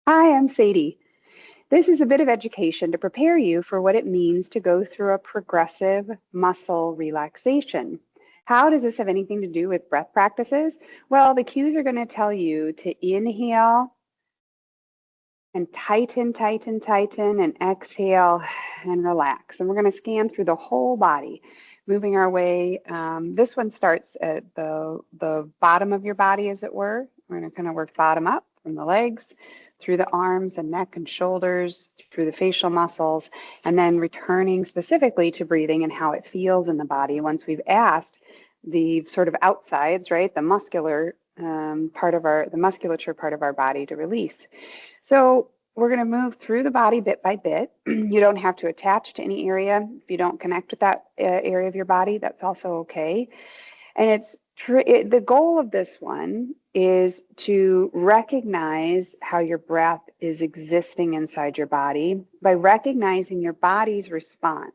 Hi, I'm Sadie. This is a bit of education to prepare you for what it means to go through a progressive muscle relaxation. How does this have anything to do with breath practices? Well, the cues are going to tell you to inhale and tighten, tighten, tighten, and exhale and relax. And we're going to scan through the whole body, moving our way. This one starts at the bottom of your body, as it were. We're going to kind of work bottom up from the legs, through the arms and neck and shoulders, through the facial muscles, and then returning specifically to breathing and how it feels in the body once we've asked the sort of outsides, right, the musculature part of our body to release. So we're going to move through the body bit by bit. You don't have to attach to any area. If you don't connect with that area of your body, that's also okay. And the goal of this one is to recognize how your breath is existing inside your body by recognizing your body's response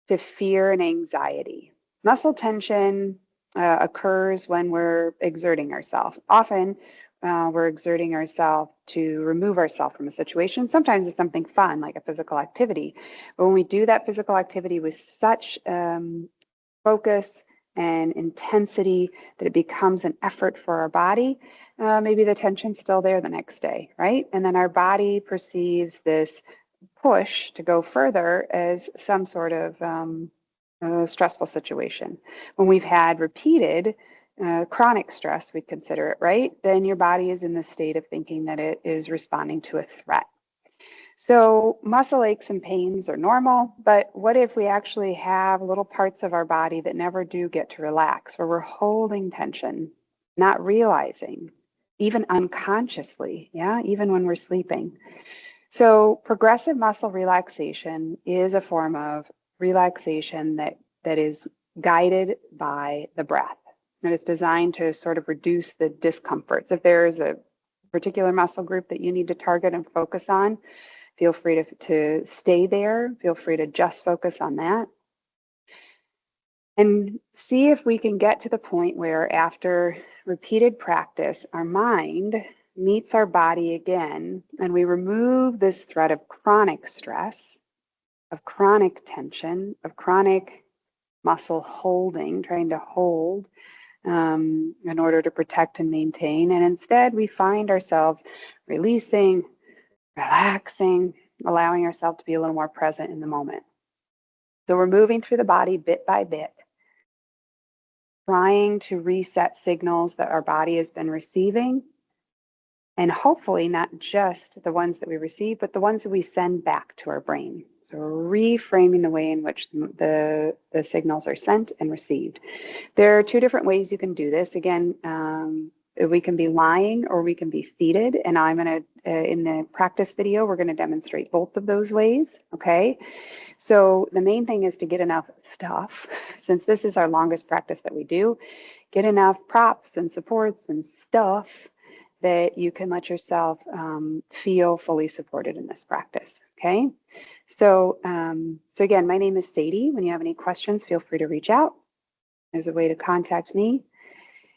to fear and anxiety. Muscle tension occurs when we're exerting ourselves. Often we're exerting ourselves to remove ourselves from a situation. Sometimes it's something fun, like a physical activity. But when we do that physical activity with such focus and intensity that it becomes an effort for our body, maybe the tension's still there the next day, right? And then our body perceives this push to go further as some sort of stressful situation. When we've had repeated chronic stress, we consider it, right? Then your body is in the state of thinking that it is responding to a threat. So muscle aches and pains are normal, but what if we actually have little parts of our body that never do get to relax, where we're holding tension, not realizing, even unconsciously, even when we're sleeping. So progressive muscle relaxation is a form of relaxation that is guided by the breath. And it's designed to sort of reduce the discomforts. If there's a particular muscle group that you need to target and focus on, feel free to stay there. Feel free to just focus on that. And see if we can get to the point where after repeated practice, our mind meets our body again, and we remove this threat of chronic stress, of chronic tension, of chronic muscle holding, trying to hold in order to protect and maintain. And instead, we find ourselves releasing, relaxing, allowing ourselves to be a little more present in the moment. So we're moving through the body bit by bit, trying to reset signals that our body has been receiving, and hopefully not just the ones that we receive, but the ones that we send back to our brain. So we're reframing the way in which the signals are sent and received. There are two different ways you can do this. Again, we can be lying or we can be seated. And I'm going to, in the practice video, we're going to demonstrate both of those ways, okay? So the main thing is to get enough stuff, since this is our longest practice that we do, get enough props and supports and stuff that you can let yourself feel fully supported in this practice, okay? So again, my name is Sadie. When you have any questions, feel free to reach out. There's a way to contact me.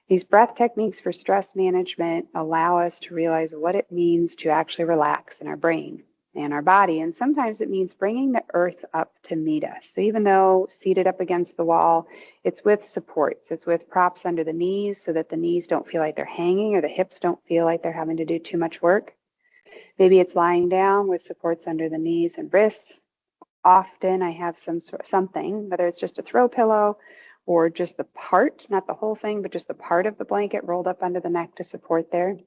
These breath techniques for stress management allow us to realize what it means to actually relax in our brain and our body. And sometimes it means bringing the earth up to meet us. So even though seated up against the wall, it's with supports. It's with props under the knees so that the knees don't feel like they're hanging or the hips don't feel like they're having to do too much work. Maybe it's lying down with supports under the knees and wrists. Often I have something, whether it's just a throw pillow or just the part, not the whole thing, but just the part of the blanket rolled up under the neck to support there.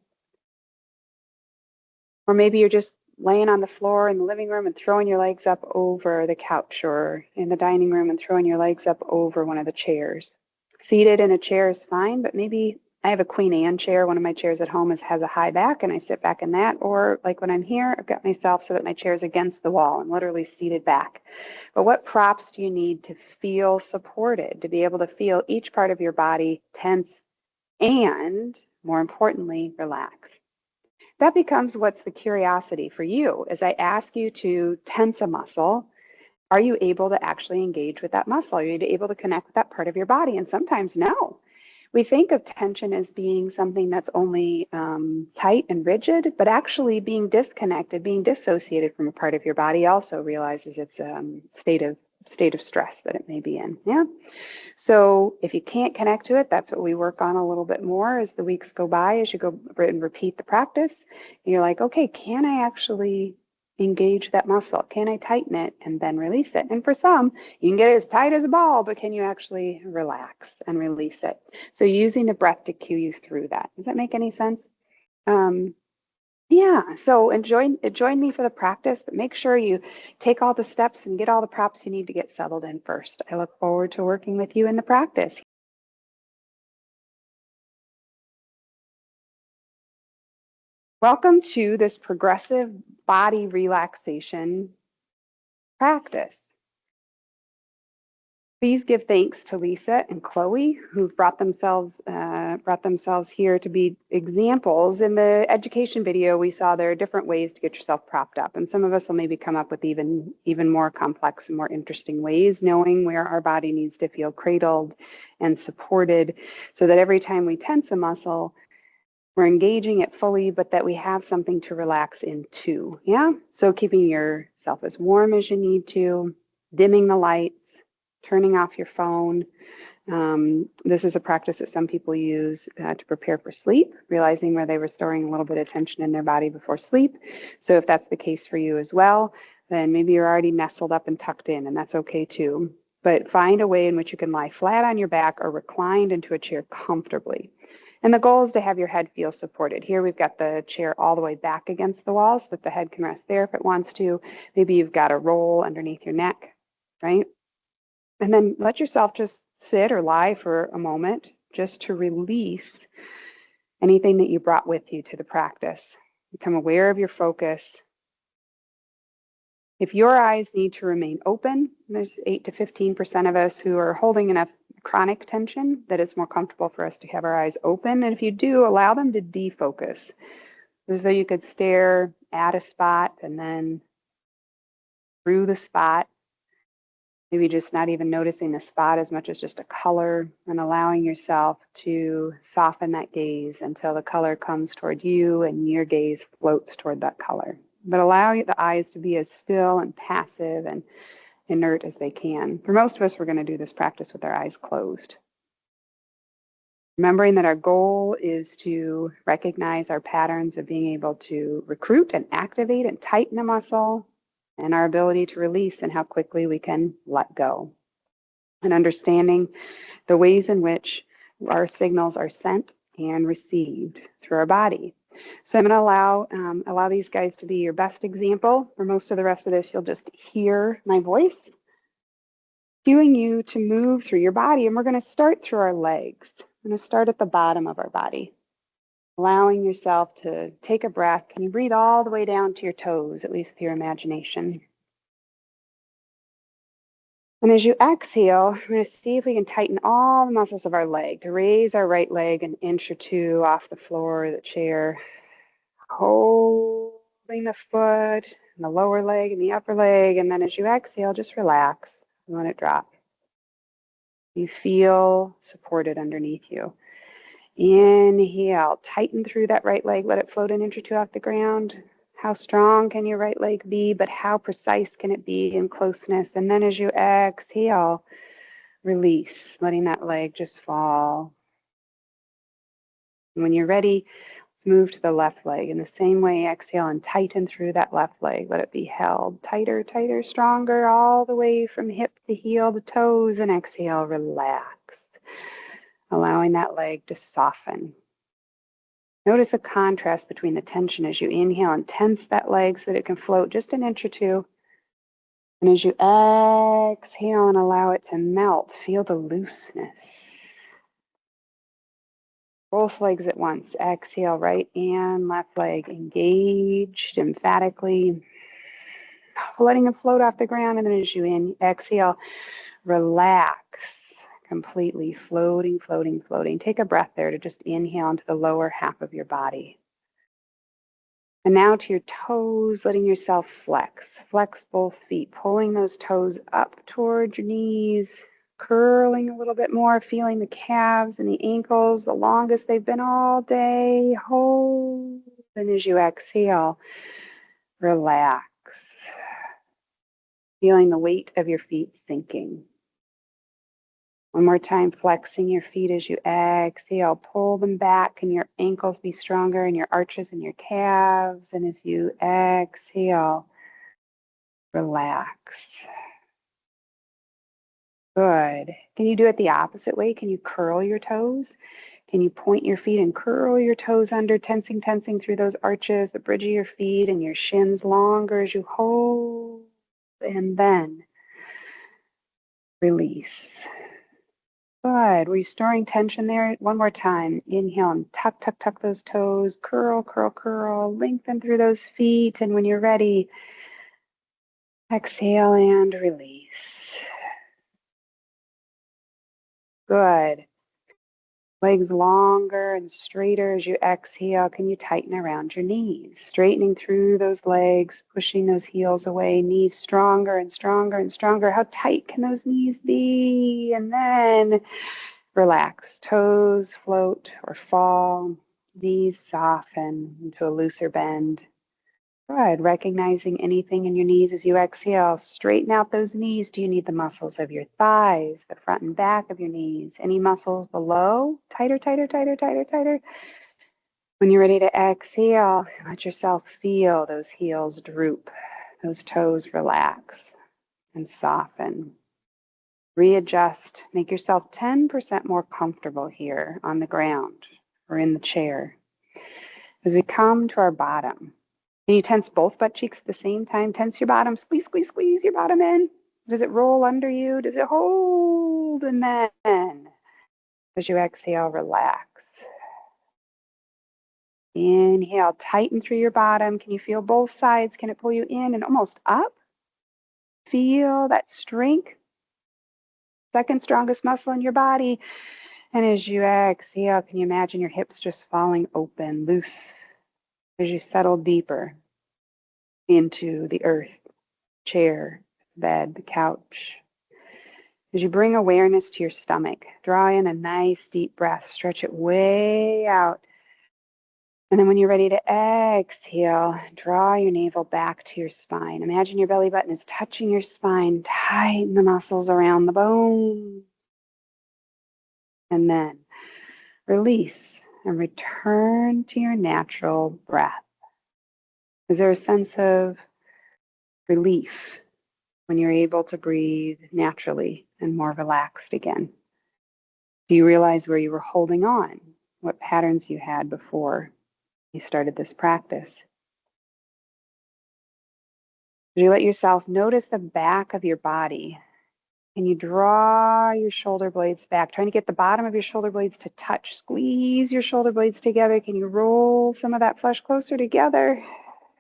Or maybe you're just laying on the floor in the living room and throwing your legs up over the couch, or in the dining room and throwing your legs up over one of the chairs. Seated in a chair is fine, but maybe I have a Queen Anne chair. One of my chairs at home has a high back and I sit back in that. Or like when I'm here, I've got myself so that my chair is against the wall. I'm literally seated back. But what props do you need to feel supported, to be able to feel each part of your body tense and, more importantly, relax? That becomes what's the curiosity for you. As I ask you to tense a muscle, are you able to actually engage with that muscle? Are you able to connect with that part of your body? And sometimes no. We think of tension as being something that's only tight and rigid, but actually being disconnected, being dissociated from a part of your body also realizes it's a state of stress that it may be in. Yeah. So if you can't connect to it, that's what we work on a little bit more as the weeks go by, as you go and repeat the practice. And you're like, okay, can I actually engage that muscle? Can I tighten it and then release it? And for some, you can get it as tight as a ball, but can you actually relax and release it? So using the breath to cue you through that. Does that make any sense? Yeah, so join me for the practice, but make sure you take all the steps and get all the props you need to get settled in first. I look forward to working with you in the practice. Welcome to this progressive body relaxation practice. Please give thanks to Lisa and Chloe, who've brought themselves here to be examples. In the education video, we saw there are different ways to get yourself propped up, and some of us will maybe come up with even more complex and more interesting ways, knowing where our body needs to feel cradled and supported, so that every time we tense a muscle, we're engaging it fully, but that we have something to relax into. Yeah. So keeping yourself as warm as you need to, dimming the lights, turning off your phone. This is a practice that some people use to prepare for sleep, realizing where they were storing a little bit of tension in their body before sleep. So if that's the case for you as well, then maybe you're already nestled up and tucked in, and that's okay too. But find a way in which you can lie flat on your back or reclined into a chair comfortably. And the goal is to have your head feel supported. Here we've got the chair all the way back against the wall so that the head can rest there if it wants to. Maybe you've got a roll underneath your neck, right? And then let yourself just sit or lie for a moment just to release anything that you brought with you to the practice. Become aware of your focus. If your eyes need to remain open, there's 8 to 15% of us who are holding enough chronic tension that it's more comfortable for us to have our eyes open. And if you do, allow them to defocus, as though you could stare at a spot and then through the spot, maybe just not even noticing the spot as much as just a color, and allowing yourself to soften that gaze until the color comes toward you and your gaze floats toward that color. But allow the eyes to be as still and passive and inert as they can. For most of us, we're going to do this practice with our eyes closed. Remembering that our goal is to recognize our patterns of being able to recruit and activate and tighten a muscle, and our ability to release and how quickly we can let go. And understanding the ways in which our signals are sent and received through our body. So I'm going to allow these guys to be your best example. For most of the rest of this, you'll just hear my voice cueing you to move through your body. And we're going to start through our legs. I'm going to start at the bottom of our body, allowing yourself to take a breath. Can you breathe all the way down to your toes, at least with your imagination? And as you exhale, we're going to see if we can tighten all the muscles of our leg to raise our right leg an inch or two off the floor or the chair, holding the foot and the lower leg and the upper leg. And then as you exhale, just relax and let it drop. You feel supported underneath you. Inhale, tighten through that right leg, let it float an inch or two off the ground. How strong can your right leg be, but how precise can it be in closeness? And then as you exhale, release, letting that leg just fall. And when you're ready, let's move to the left leg. In the same way, exhale and tighten through that left leg. Let it be held tighter, tighter, stronger, all the way from hip to heel, the toes, and exhale, relax, allowing that leg to soften. Notice the contrast between the tension as you inhale and tense that leg so that it can float just an inch or two. And as you exhale and allow it to melt, feel the looseness. Both legs at once. Exhale, right and left leg engaged emphatically, letting it float off the ground. And then as you exhale, relax. Completely floating, floating, floating. Take a breath there to just inhale into the lower half of your body. And now to your toes, letting yourself flex. Flex both feet, pulling those toes up towards your knees, curling a little bit more, feeling the calves and the ankles, the longest they've been all day. Hold. And as you exhale, relax. Feeling the weight of your feet sinking. One more time, flexing your feet as you exhale. Pull them back. Can your ankles be stronger and your arches and your calves? And as you exhale, relax. Good. Can you do it the opposite way? Can you curl your toes? Can you point your feet and curl your toes under, tensing through those arches, the bridge of your feet and your shins longer as you hold, and then release. Good. Were you storing tension there? One more time. Inhale and tuck those toes. Curl, curl, curl. Lengthen through those feet. And when you're ready, exhale and release. Good. Legs longer and straighter as you exhale. Can you tighten around your knees? Straightening through those legs, pushing those heels away. Knees stronger and stronger and stronger. How tight can those knees be? And then relax. Toes float or fall. Knees soften into a looser bend. Good. Recognizing anything in your knees as you exhale. Straighten out those knees. Do you need the muscles of your thighs, the front and back of your knees? Any muscles below? Tighter, tighter, tighter, tighter, tighter. When you're ready to exhale, let yourself feel those heels droop, those toes relax and soften. Readjust. Make yourself 10% more comfortable here on the ground or in the chair. As we come to our bottom, can you tense both butt cheeks at the same time? Tense your bottom. Squeeze, squeeze, squeeze your bottom in. Does it roll under you? Does it hold? And then, as you exhale, relax. Inhale, tighten through your bottom. Can you feel both sides? Can it pull you in and almost up? Feel that strength. Second strongest muscle in your body. And as you exhale, can you imagine your hips just falling open, loose, as you settle deeper into the earth, chair, bed, the couch. As you bring awareness to your stomach, draw in a nice deep breath, stretch it way out. And then when you're ready to exhale, draw your navel back to your spine. Imagine your belly button is touching your spine. Tighten the muscles around the bone. And then release and return to your natural breath. Is there a sense of relief when you're able to breathe naturally and more relaxed again? Do you realize where you were holding on? What patterns you had before you started this practice? As you let yourself notice the back of your body, can you draw your shoulder blades back, trying to get the bottom of your shoulder blades to touch? Squeeze your shoulder blades together. Can you roll some of that flesh closer together?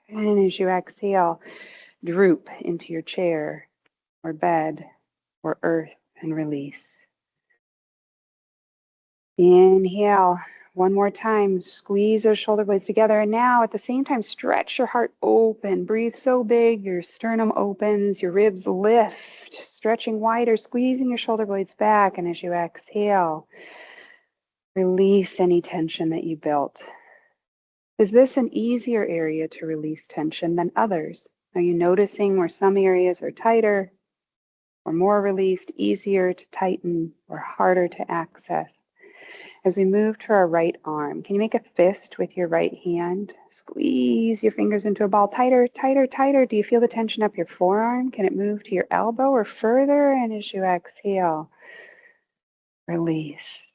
And as you exhale, droop into your chair or bed or earth and release. Inhale. One more time, squeeze those shoulder blades together. And now at the same time, stretch your heart open. Breathe so big, your sternum opens, your ribs lift, stretching wider, squeezing your shoulder blades back. And as you exhale, release any tension that you built. Is this an easier area to release tension than others? Are you noticing where some areas are tighter or more released, easier to tighten or harder to access? As we move to our right arm, can you make a fist with your right hand? Squeeze your fingers into a ball. Tighter, tighter, tighter. Do you feel the tension up your forearm? Can it move to your elbow or further? And as you exhale, release.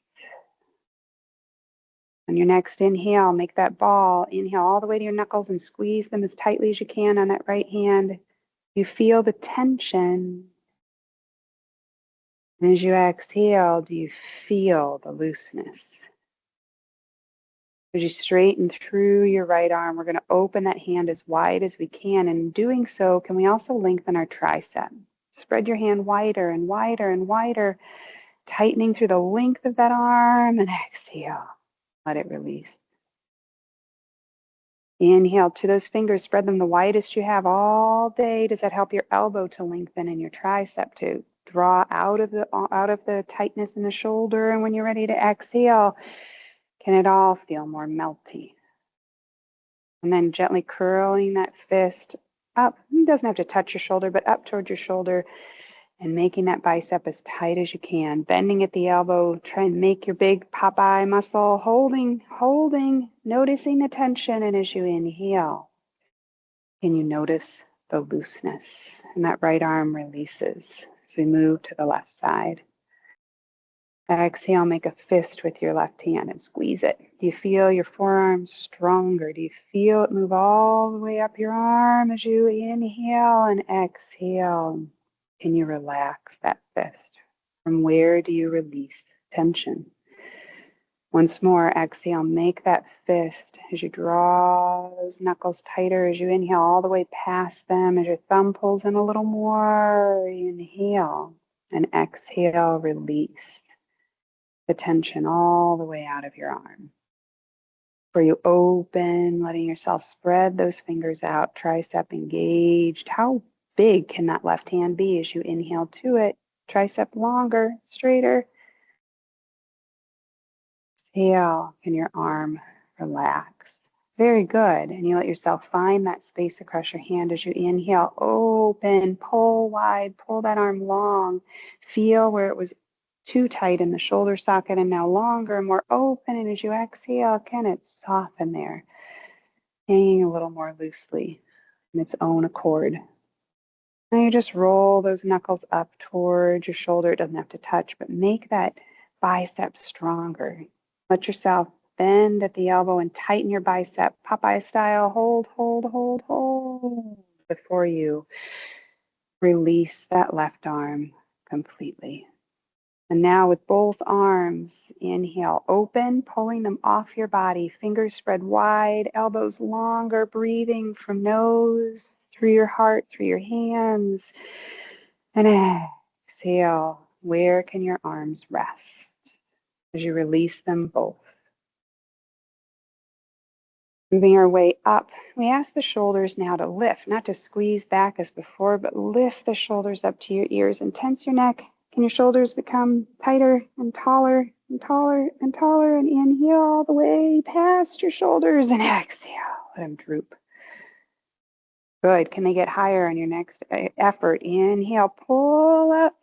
On your next inhale, make that ball. Inhale all the way to your knuckles and squeeze them as tightly as you can on that right hand. You feel the tension. And as you exhale, do you feel the looseness? As you straighten through your right arm, we're going to open that hand as wide as we can. And in doing so, can we also lengthen our tricep? Spread your hand wider and wider and wider, tightening through the length of that arm, and exhale. Let it release. Inhale to those fingers, spread them the widest you have all day. Does that help your elbow to lengthen and your tricep to draw out of the tightness in the shoulder. And when you're ready to exhale, can it all feel more melty? And then gently curling that fist up. It doesn't have to touch your shoulder, but up towards your shoulder, and making that bicep as tight as you can. Bending at the elbow, try and make your big Popeye muscle. Holding, noticing the tension. And as you inhale, can you notice the looseness? And that right arm releases as we move to the left side. Exhale, make a fist with your left hand and squeeze it. Do you feel your forearms stronger? Do you feel it move all the way up your arm as you inhale and exhale? Can you relax that fist? From where do you release tension? Once more, exhale, make that fist as you draw those knuckles tighter as you inhale all the way past them, as your thumb pulls in a little more. Inhale and exhale, release the tension all the way out of your arm. Where you open, letting yourself spread those fingers out, tricep engaged. How big can that left hand be as you inhale to it? Tricep longer, straighter. Exhale, can your arm relax? Very good. And you let yourself find that space across your hand as you inhale, open, pull wide, pull that arm long. Feel where it was too tight in the shoulder socket and now longer and more open. And as you exhale, can it soften there, hanging a little more loosely in its own accord. Now you just roll those knuckles up towards your shoulder. It doesn't have to touch, but make that bicep stronger. Let yourself bend at the elbow and tighten your bicep, Popeye style. Hold, hold, hold, hold before you release that left arm completely. And now with both arms, inhale, open, pulling them off your body, fingers spread wide, elbows longer, breathing from nose, through your heart, through your hands. And exhale, where can your arms rest as you release them both? Moving our way up, we ask the shoulders now to lift, not to squeeze back as before, but lift the shoulders up to your ears and tense your neck. Can your shoulders become tighter and taller and taller and taller? And inhale all the way past your shoulders and exhale, let them droop. Good. Can they get higher on your next effort? Inhale, pull up.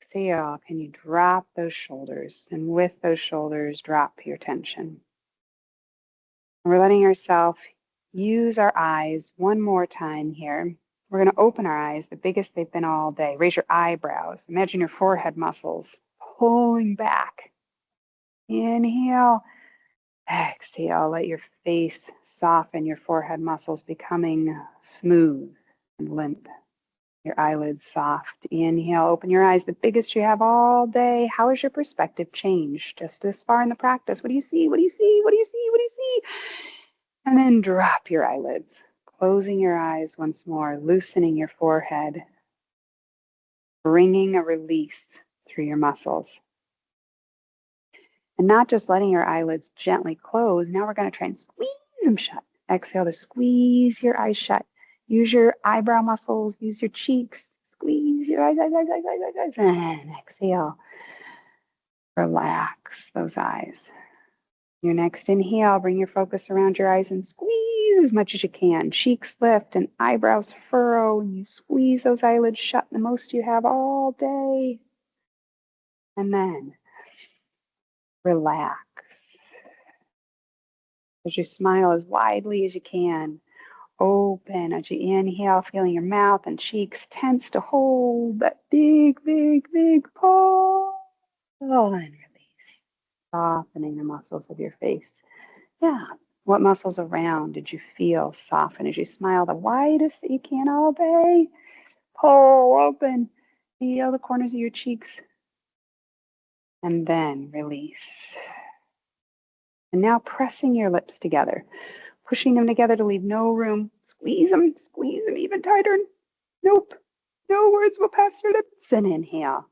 Exhale, can you drop those shoulders? And with those shoulders, drop your tension. We're letting ourselves use our eyes one more time here. We're going to open our eyes, the biggest they've been all day. Raise your eyebrows. Imagine your forehead muscles pulling back. Inhale. Exhale. Let your face soften, your forehead muscles becoming smooth and limp. Your eyelids soft. Inhale. Open your eyes, the biggest you have all day. How has your perspective changed just this far in the practice? What do you see? What do you see? What do you see? What do you see? And then drop your eyelids. Closing your eyes once more, loosening your forehead, bringing a release through your muscles. And not just letting your eyelids gently close, now we're going to try and squeeze them shut. Exhale to squeeze your eyes shut. Use your eyebrow muscles, use your cheeks, squeeze your eyes, and exhale. Relax those eyes. Your next inhale, bring your focus around your eyes and squeeze as much as you can. Cheeks lift and eyebrows furrow, and you squeeze those eyelids shut the most you have all day. And then relax. As you smile as widely as you can. Open as you inhale, feeling your mouth and cheeks tense to hold that big, big, big pull. And release. Softening the muscles of your face. Yeah. What muscles around did you feel soften as you smile the widest that you can all day? Pull open. Feel the corners of your cheeks. And then release. And now pressing your lips together. Pushing them together to leave no room. Squeeze them even tighter. Nope. No words will pass your lips. And inhale.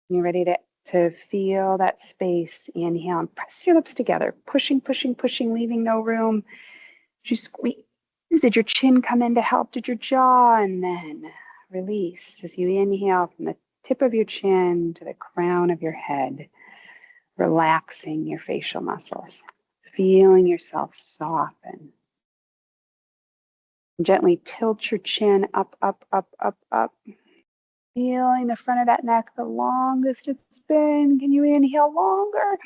You're ready to feel that space. Inhale and press your lips together. Pushing, leaving no room. Did you squeeze? Did your chin come in to help? Did your jaw? And then release as you inhale from the tip of your chin to the crown of your head, relaxing your facial muscles, feeling yourself soften. Gently tilt your chin up, up, up, up, up. Feeling the front of that neck the longest it's been. Can you inhale longer?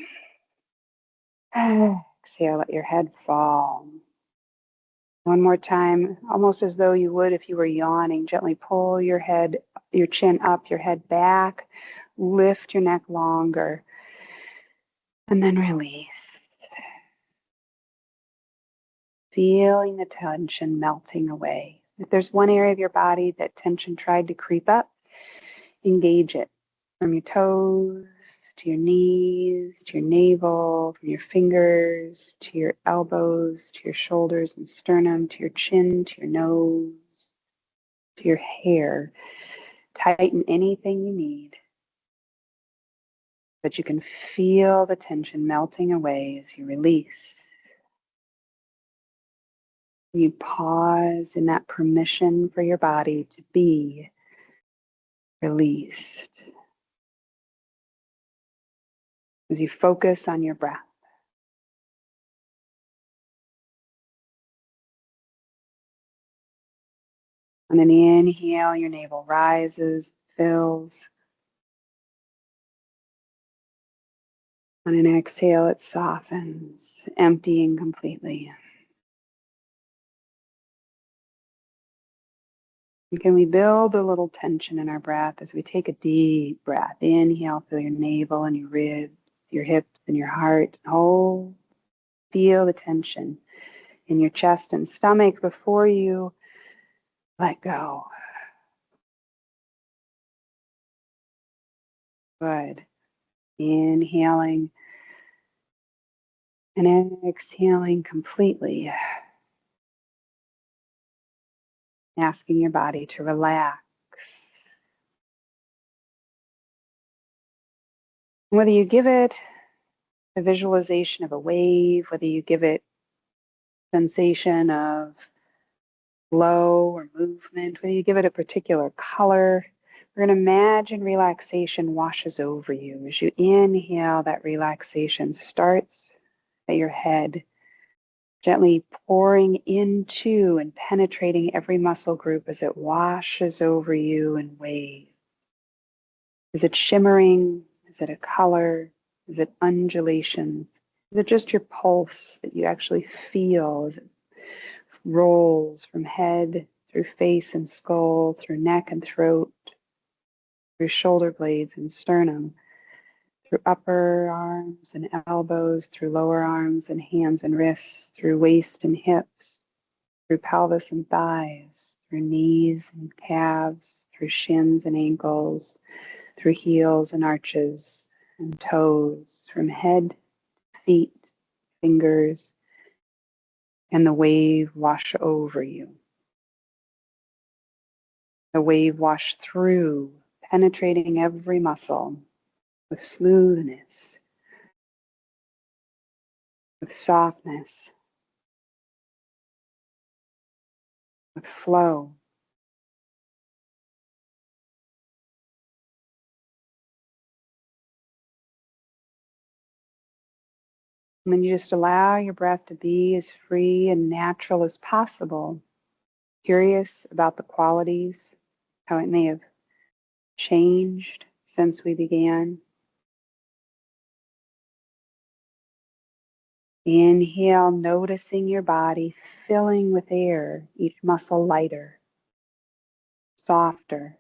Exhale, let your head fall. One more time, almost as though you would if you were yawning. Gently pull your head, your chin up, your head back. Lift your neck longer. And then release. Feeling the tension melting away. If there's one area of your body that tension tried to creep up, engage it. From your toes to your knees, to your navel, from your fingers to your elbows, to your shoulders and sternum, to your chin, to your nose, to your hair. Tighten anything you need, but you can feel the tension melting away as you release. You pause in that permission for your body to be released. As you focus on your breath. On an inhale, your navel rises, fills. On an exhale, it softens, emptying completely. And can we build a little tension in our breath as we take a deep breath? Inhale, feel your navel and your ribs, your hips and your heart. Hold. Feel the tension in your chest and stomach before you let go. Good. Inhaling and exhaling completely. Asking your body to relax. Whether you give it a visualization of a wave, whether you give it sensation of flow or movement, whether you give it a particular color, we're going to imagine relaxation washes over you. As you inhale, that relaxation starts at your head, gently pouring into and penetrating every muscle group as it washes over you in waves. Is it shimmering? Is it a color? Is it undulations? Is it just your pulse that you actually feel as it rolls from head through face and skull, through neck and throat, through shoulder blades and sternum, through upper arms and elbows, through lower arms and hands and wrists, through waist and hips, through pelvis and thighs, through knees and calves, through shins and ankles, through heels and arches and toes, from head, feet, fingers, and the wave wash over you. The wave wash through, penetrating every muscle with smoothness, with softness, with flow. And then you just allow your breath to be as free and natural as possible. Curious about the qualities, how it may have changed since we began. Inhale, noticing your body filling with air, each muscle lighter, softer.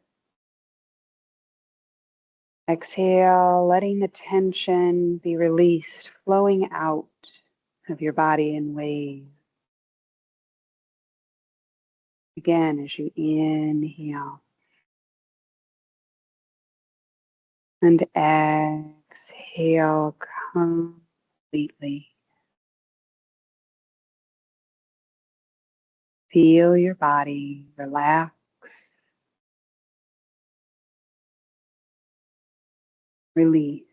Exhale, letting the tension be released, flowing out of your body in waves. Again, as you inhale and exhale completely. Feel your body relax, release.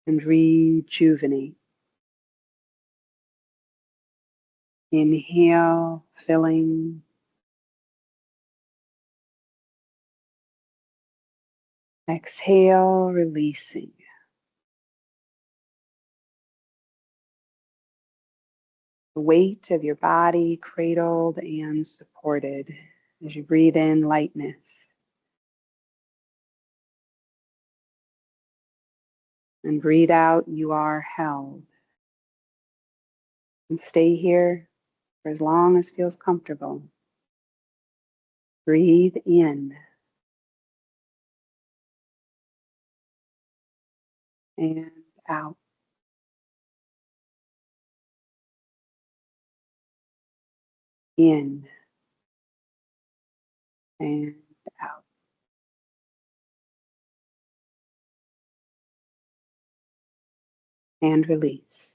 and rejuvenate. Inhale, filling. Exhale, releasing. The weight of your body cradled and supported as you breathe in lightness. And breathe out, you are held. And stay here for as long as feels comfortable. Breathe in and out. In and out. And release.